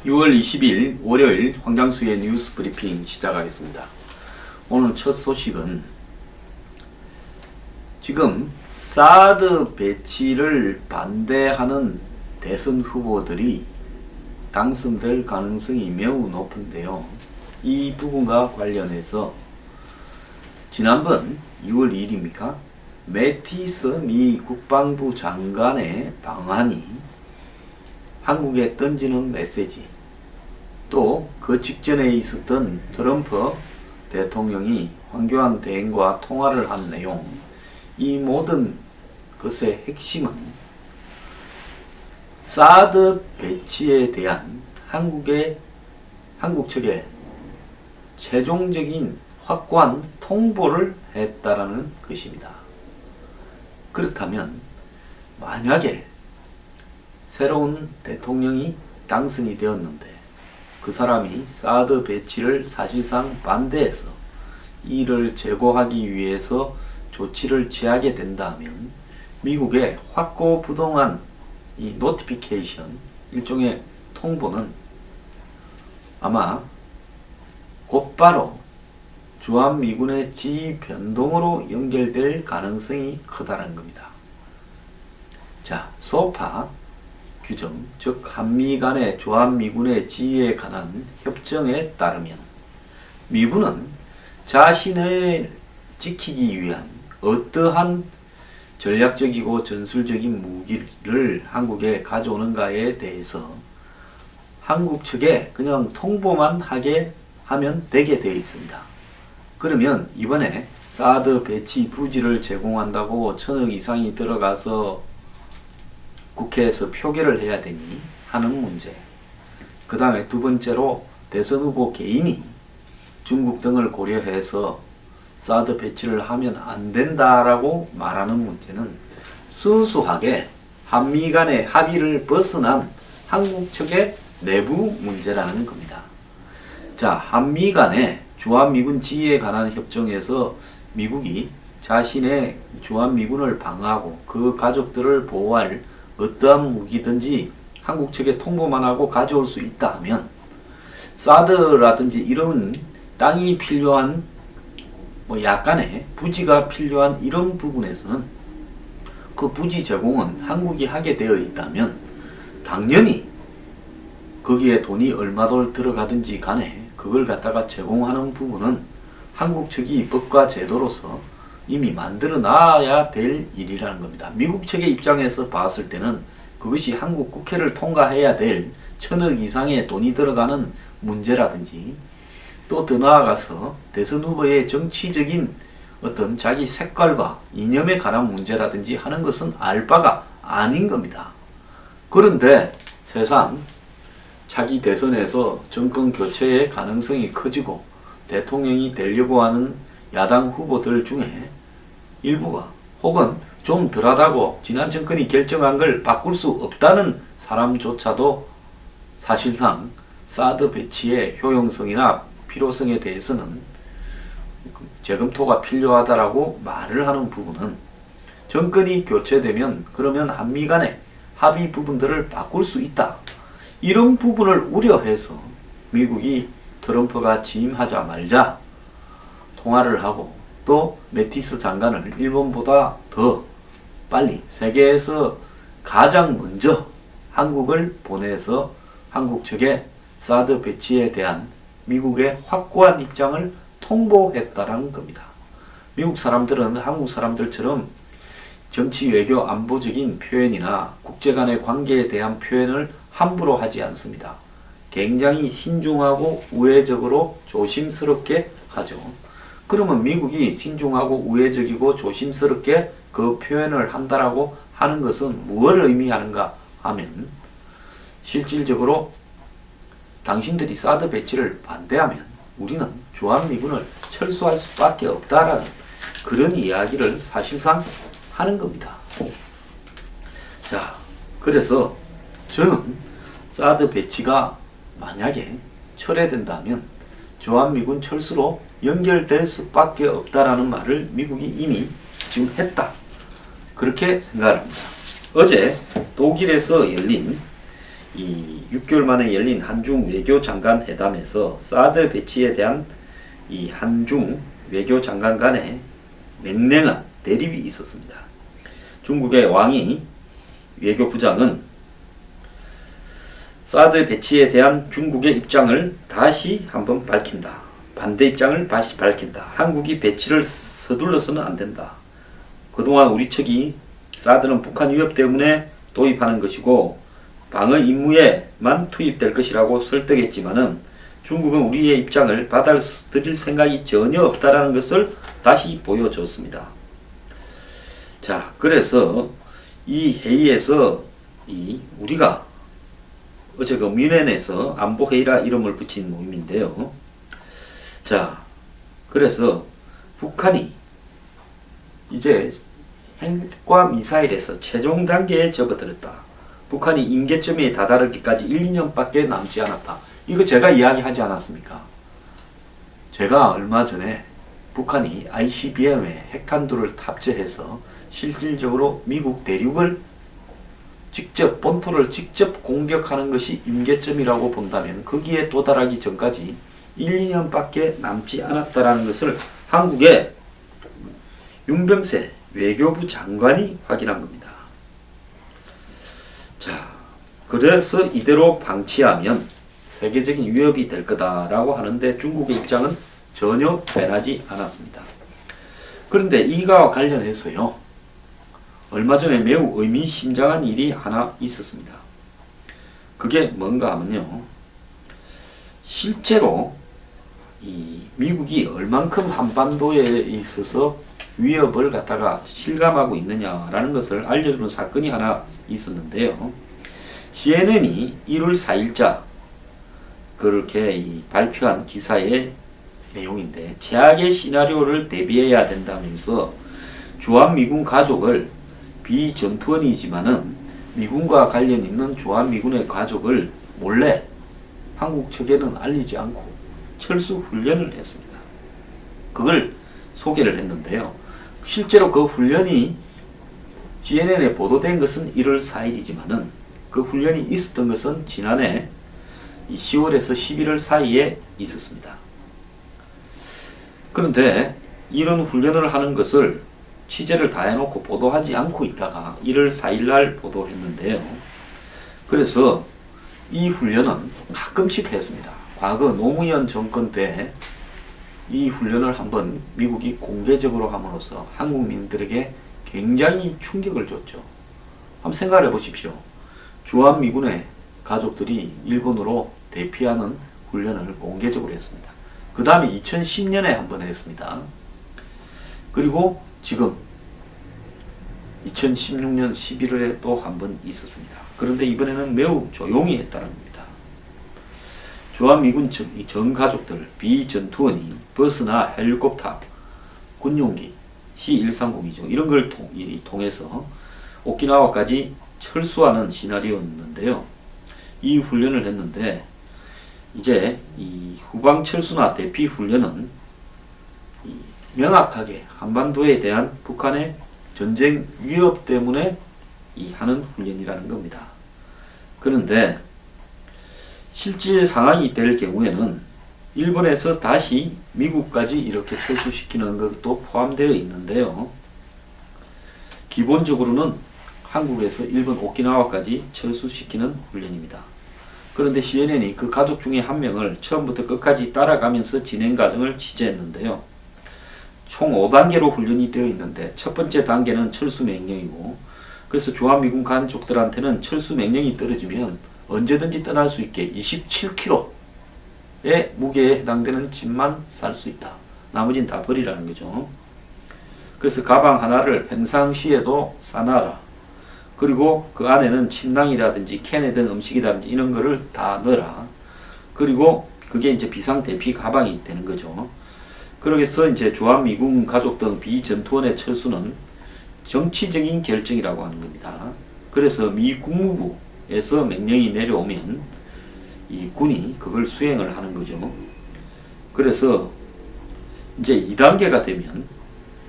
6월 20일 월요일 황장수의 뉴스 브리핑 시작하겠습니다. 오늘 첫 소식은 지금 사드 배치를 반대하는 대선 후보들이 당선될 가능성이 매우 높은데요. 이 부분과 관련해서 지난번 6월 2일입니까? 매티스 미 국방부 장관의 방한이 한국에 던지는 메시지, 또 그 직전에 있었던 트럼프 대통령이 황교안 대행과 통화를 한 내용, 이 모든 것의 핵심은 사드 배치에 대한 한국 측의 최종적인 확고한 통보를 했다라는 것입니다. 그렇다면 만약에 새로운 대통령이 당선이 되었는데 그 사람이 사드 배치를 사실상 반대해서 이를 제고하기 위해서 조치를 취하게 된다면 미국의 확고부동한 이 노티피케이션, 일종의 통보는 아마 곧바로 주한미군의 지휘 변동으로 연결될 가능성이 크다는 겁니다. 자, 소파 규정, 즉 한미 간의 주한미군의 지휘에 관한 협정에 따르면 미군은 자신을 지키기 위한 어떠한 전략적이고 전술적인 무기를 한국에 가져오는가에 대해서 한국 측에 그냥 통보만 하게 하면 되게 되어 있습니다. 그러면 이번에 사드 배치 부지를 제공한다고 1,000억 이상이 들어가서 국회에서 표결을 해야 되니 하는 문제, 그 다음에 두 번째로 대선 후보 개인이 중국 등을 고려해서 사드 배치를 하면 안 된다라고 말하는 문제는 순수하게 한미 간의 합의를 벗어난 한국 측의 내부 문제라는 겁니다. 자, 한미 간의 주한미군 지휘에 관한 협정에서 미국이 자신의 주한미군을 방어하고 그 가족들을 보호할 어떠한 무기든지 한국 측에 통보만 하고 가져올 수 있다 하면 사드라든지 이런 땅이 필요한 약간의 부지가 필요한 이런 부분에서는 그 부지 제공은 한국이 하게 되어 있다면 당연히 거기에 돈이 얼마도 들어가든지 간에 그걸 갖다가 제공하는 부분은 한국 측이 법과 제도로서 이미 만들어 놔야 될 일이라는 겁니다. 미국 측의 입장에서 봤을 때는 그것이 한국 국회를 통과해야 될 1,000억 이상의 돈이 들어가는 문제라든지, 또 더 나아가서 대선 후보의 정치적인 어떤 자기 색깔과 이념에 관한 문제라든지 하는 것은 알 바가 아닌 겁니다. 그런데 새삼 차기 대선에서 정권 교체의 가능성이 커지고 대통령이 되려고 하는 야당 후보들 중에 일부가 혹은 좀 덜하다고 지난 정권이 결정한 걸 바꿀 수 없다는 사람조차도 사실상 사드 배치의 효용성이나 필요성에 대해서는 재검토가 필요하다라고 말을 하는 부분은 정권이 교체되면 그러면 한미 간의 합의 부분들을 바꿀 수 있다, 이런 부분을 우려해서 미국이 트럼프가 취임하자마자 통화를 하고 또 매티스 장관을 일본보다 더 빨리 세계에서 가장 먼저 한국을 보내서 한국 측에 사드 배치에 대한 미국의 확고한 입장을 통보했다는 겁니다. 미국 사람들은 한국 사람들처럼 정치 외교 안보적인 표현이나 국제 간의 관계에 대한 표현을 함부로 하지 않습니다. 굉장히 신중하고 우회적으로 조심스럽게 하죠. 그러면 미국이 신중하고 우회적이고 조심스럽게 그 표현을 한다라고 하는 것은 무엇을 의미하는가 하면 실질적으로 당신들이 사드 배치를 반대하면 우리는 주한미군을 철수할 수밖에 없다라는 그런 이야기를 사실상 하는 겁니다. 자, 그래서 저는 사드 배치가 만약에 철회된다면 주한미군 철수로 연결될 수밖에 없다라는 말을 미국이 이미 지금 했다, 그렇게 생각합니다. 어제 독일에서 열린 이 6개월 만에 열린 한중 외교장관 회담에서 사드 배치에 대한 이 한중 외교장관 간의 맹맹한 대립이 있었습니다. 중국의 왕이 외교부장은 사드 배치에 대한 중국의 입장을 다시 한번 밝힌다. 반대 입장을 다시 밝힌다. 한국이 배치를 서둘러서는 안 된다. 그동안 우리 측이 사드는 북한 위협 때문에 도입하는 것이고 방어 임무에만 투입될 것이라고 설득했지만은 중국은 우리의 입장을 받아들일 생각이 전혀 없다라는 것을 다시 보여줬습니다. 자, 그래서 이 회의에서 우리가 어제 그 뮌헨에서 안보회의라 이름을 붙인 모임인데요. 자, 그래서 북한이 이제 핵과 미사일에서 최종 단계에 접어들었다. 북한이 임계점에 다다르기까지 1, 2년밖에 남지 않았다. 이거 제가 이야기하지 않았습니까? 제가 얼마 전에 북한이 ICBM에 핵탄두를 탑재해서 실질적으로 미국 대륙을 직접 본토를 직접 공격하는 것이 임계점이라고 본다면 거기에 도달하기 전까지 1, 2년밖에 남지 않았다라는 것을 한국의 윤병세 외교부 장관이 확인한 겁니다. 자, 그래서 이대로 방치하면 세계적인 위협이 될 거다라고 하는데 중국의 입장은 전혀 변하지 않았습니다. 그런데 이와 관련해서요, 얼마 전에 매우 의미심장한 일이 하나 있었습니다. 그게 뭔가 하면요, 실제로 이 미국이 얼만큼 한반도에 있어서 위협을 갖다가 실감하고 있느냐라는 것을 알려주는 사건이 하나 있었는데요. CNN이 1월 4일자 그렇게 발표한 기사의 내용인데, 최악의 시나리오를 대비해야 된다면서 주한미군 가족을 비전투원이지만은 미군과 관련 있는 주한미군의 가족을 몰래 한국 측에는 알리지 않고 철수 훈련을 했습니다. 그걸 소개를 했는데요. 실제로 그 훈련이 CNN에 보도된 것은 1월 4일이지만은 그 훈련이 있었던 것은 지난해 10월에서 11월 사이에 있었습니다. 그런데 이런 훈련을 하는 것을 취재를 다 해놓고 보도하지 않고 있다가 1월 4일날 보도했는데요. 그래서 이 훈련은 가끔씩 했습니다. 과거 노무현 정권 때 이 훈련을 한번 미국이 공개적으로 함으로써 한국민들에게 굉장히 충격을 줬죠. 한번 생각해 보십시오. 주한미군의 가족들이 일본으로 대피하는 훈련을 공개적으로 했습니다. 그 다음에 2010년에 한번 했습니다. 그리고 지금 2016년 11월에 또 한번 있었습니다. 그런데 이번에는 매우 조용히 했다는 겁니다. 주한미군 전 가족들 비전투원이 버스나 헬리콥터, 군용기 C-130이죠. 이런 걸 통해서 오키나와까지 철수하는 시나리오였는데요. 이 훈련을 했는데 이제 이 후방 철수나 대피 훈련은 명확하게 한반도에 대한 북한의 전쟁 위협 때문에 하는 훈련이라는 겁니다. 그런데 실제 상황이 될 경우에는 일본에서 다시 미국까지 이렇게 철수시키는 것도 포함되어 있는데요. 기본적으로는 한국에서 일본 오키나와까지 철수시키는 훈련입니다. 그런데 CNN이 그 가족 중에 한 명을 처음부터 끝까지 따라가면서 진행 과정을 취재했는데요. 총 5단계로 훈련이 되어 있는데 첫 번째 단계는 철수 명령이고, 그래서 주한미군 가족들한테는 철수 명령이 떨어지면 언제든지 떠날 수 있게 27kg의 무게에 해당되는 짐만 살 수 있다. 나머지는 다 버리라는 거죠. 그래서 가방 하나를 평상시에도 싸놔라. 그리고 그 안에는 침낭이라든지 캔에 든 음식이라든지 이런 거를 다 넣어라. 그리고 그게 이제 비상대피 가방이 되는 거죠. 그러게서 이제 주한미군 가족 등 비전투원의 철수는 정치적인 결정이라고 하는 겁니다. 그래서 미 국무부에서 명령이 내려오면 이 군이 그걸 수행을 하는 거죠. 그래서 이제 2단계가 되면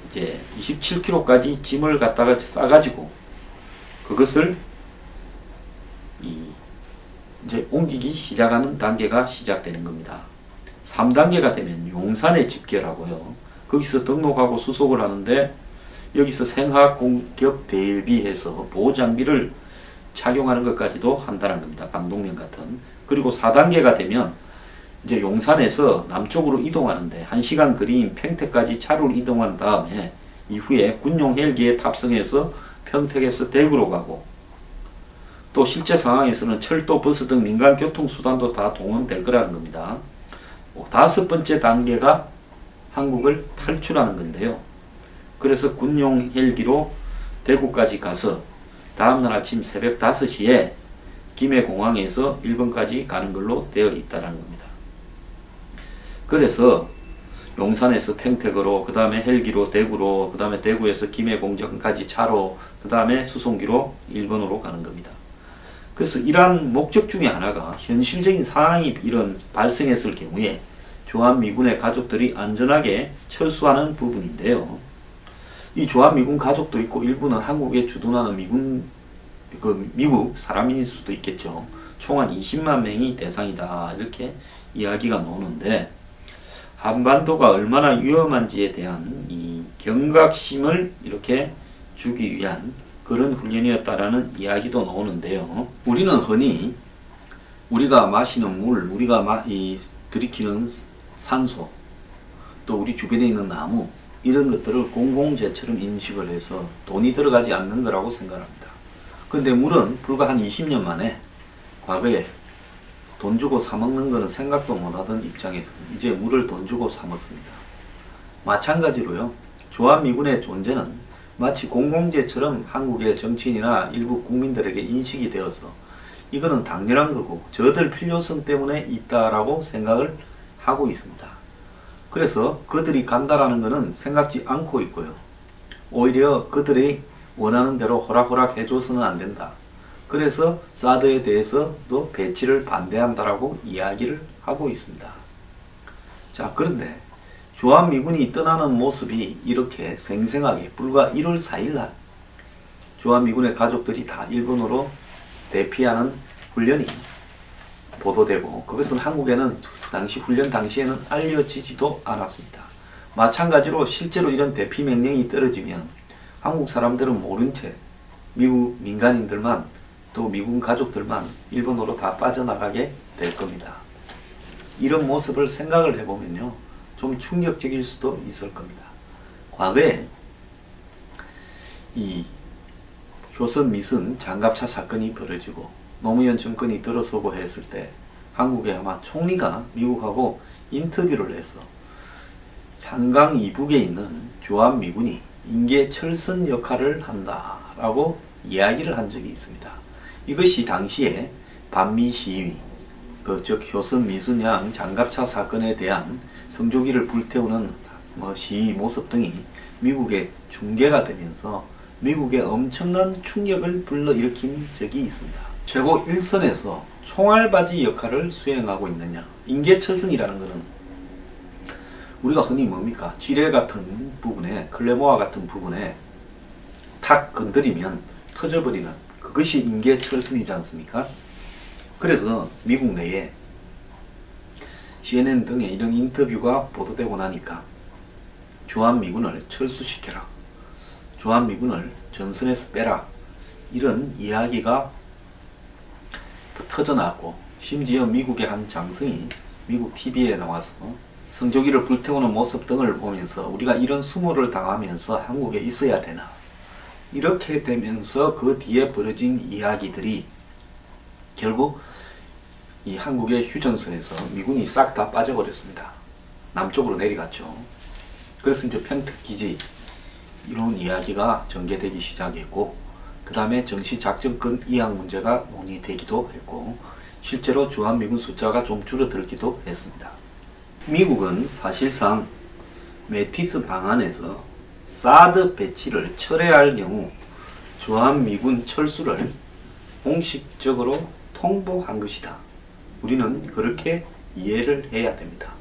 이제 27kg까지 짐을 갖다가 싸가지고 그것을 이제 옮기기 시작하는 단계가 시작되는 겁니다. 3단계가 되면 용산에 집결하고요. 거기서 등록하고 수속을 하는데 여기서 생화학 공격 대비해서 보호장비를 착용하는 것까지도 한다는 겁니다. 방독면 같은. 그리고 4단계가 되면 이제 용산에서 남쪽으로 이동하는데 1시간 거리인 평택까지 차로를 이동한 다음에 이후에 군용 헬기에 탑승해서 평택에서 대구로 가고 또 실제 상황에서는 철도, 버스 등 민간 교통수단도 다 동원될 거라는 겁니다. 5번째 단계가 한국을 탈출하는 건데요. 그래서 군용 헬기로 대구까지 가서 다음날 아침 새벽 5시에 김해공항에서 일본까지 가는 걸로 되어 있다는 겁니다. 그래서 용산에서 평택으로, 그 다음에 헬기로 대구로, 그 다음에 대구에서 김해공항까지 차로, 그 다음에 수송기로 일본으로 가는 겁니다. 그래서 이러한 목적 중에 하나가 현실적인 상황이 이런 발생했을 경우에 주한미군의 가족들이 안전하게 철수하는 부분인데요. 이 주한미군 가족도 있고 일부는 한국에 주둔하는 미국 사람일 수도 있겠죠. 총 한 20만 명이 대상이다 이렇게 이야기가 나오는데 한반도가 얼마나 위험한지에 대한 이 경각심을 이렇게 주기 위한 그런 훈련이었다라는 이야기도 나오는데요. 우리는 흔히 우리가 마시는 물, 우리가 들이키는 산소, 또 우리 주변에 있는 나무 이런 것들을 공공재처럼 인식을 해서 돈이 들어가지 않는 거라고 생각합니다. 근데 물은 불과 한 20년 만에 과거에 돈 주고 사 먹는 거는 생각도 못 하던 입장에서 이제 물을 돈 주고 사 먹습니다. 마찬가지로요. 주한미군의 존재는 마치 공공재처럼 한국의 정치인이나 일부 국민들에게 인식이 되어서 이거는 당연한 거고 저들 필요성 때문에 있다라고 생각을 하고 있습니다. 그래서 그들이 간다라는 것은 생각지 않고 있고요. 오히려 그들이 원하는 대로 호락호락 해줘서는 안 된다. 그래서 사드에 대해서도 배치를 반대한다라고 이야기를 하고 있습니다. 자, 그런데 주한미군이 떠나는 모습이 이렇게 생생하게 불과 1월 4일날 주한미군의 가족들이 다 일본으로 대피하는 훈련이 보도되고 그것은 한국에는 당시 훈련 당시에는 알려지지도 않았습니다. 마찬가지로 실제로 이런 대피 명령이 떨어지면 한국 사람들은 모른 채 미국 민간인들만 또 미군 가족들만 일본으로 다 빠져나가게 될 겁니다. 이런 모습을 생각을 해보면요. 좀 충격적일 수도 있을 겁니다. 과거에 이 효선 미순 장갑차 사건이 벌어지고 노무현 정권이 들어서고 했을 때 한국의 아마 총리가 미국하고 인터뷰를 해서 한강 이북에 있는 주한미군이 인계철선 역할을 한다라고 이야기를 한 적이 있습니다. 이것이 당시에 반미 시위, 즉 효선 미순양 장갑차 사건에 대한 성조기를 불태우는 시위 모습 등이 미국에 중계가 되면서 미국에 엄청난 충격을 불러일으킨 적이 있습니다. 최고 일선에서 총알바지 역할을 수행하고 있느냐. 인계철선이라는 것은 우리가 흔히 뭡니까? 지뢰 같은 부분에, 클레모아 같은 부분에 탁 건드리면 터져버리는 그것이 인계철선이지 않습니까? 그래서 미국 내에 CNN 등의 이런 인터뷰가 보도되고 나니까 주한미군을 철수시켜라. 주한미군을 전선에서 빼라. 이런 이야기가 터져나왔고 심지어 미국의 한 장성이 미국 TV에 나와서 성조기를 불태우는 모습 등을 보면서 우리가 이런 수모를 당하면서 한국에 있어야 되나. 이렇게 되면서 그 뒤에 벌어진 이야기들이 결국 이 한국의 휴전선에서 미군이 싹 다 빠져버렸습니다. 남쪽으로 내려갔죠. 그래서 이제 평택기지 이런 이야기가 전개되기 시작했고 그 다음에 정시작전권 이양 문제가 논의되기도 했고 실제로 주한미군 숫자가 좀 줄어들기도 했습니다. 미국은 사실상 메티스 방안에서 사드 배치를 철회할 경우 주한미군 철수를 공식적으로 통보한 것이다. 우리는 그렇게 이해를 해야 됩니다.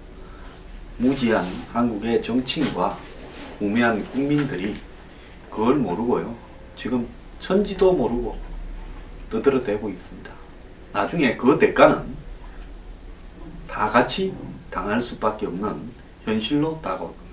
무지한 한국의 정치인과 우매한 국민들이 그걸 모르고요. 지금 천지도 모르고 떠들어대고 있습니다. 나중에 그 대가는 다 같이 당할 수밖에 없는 현실로 다가올 겁니다.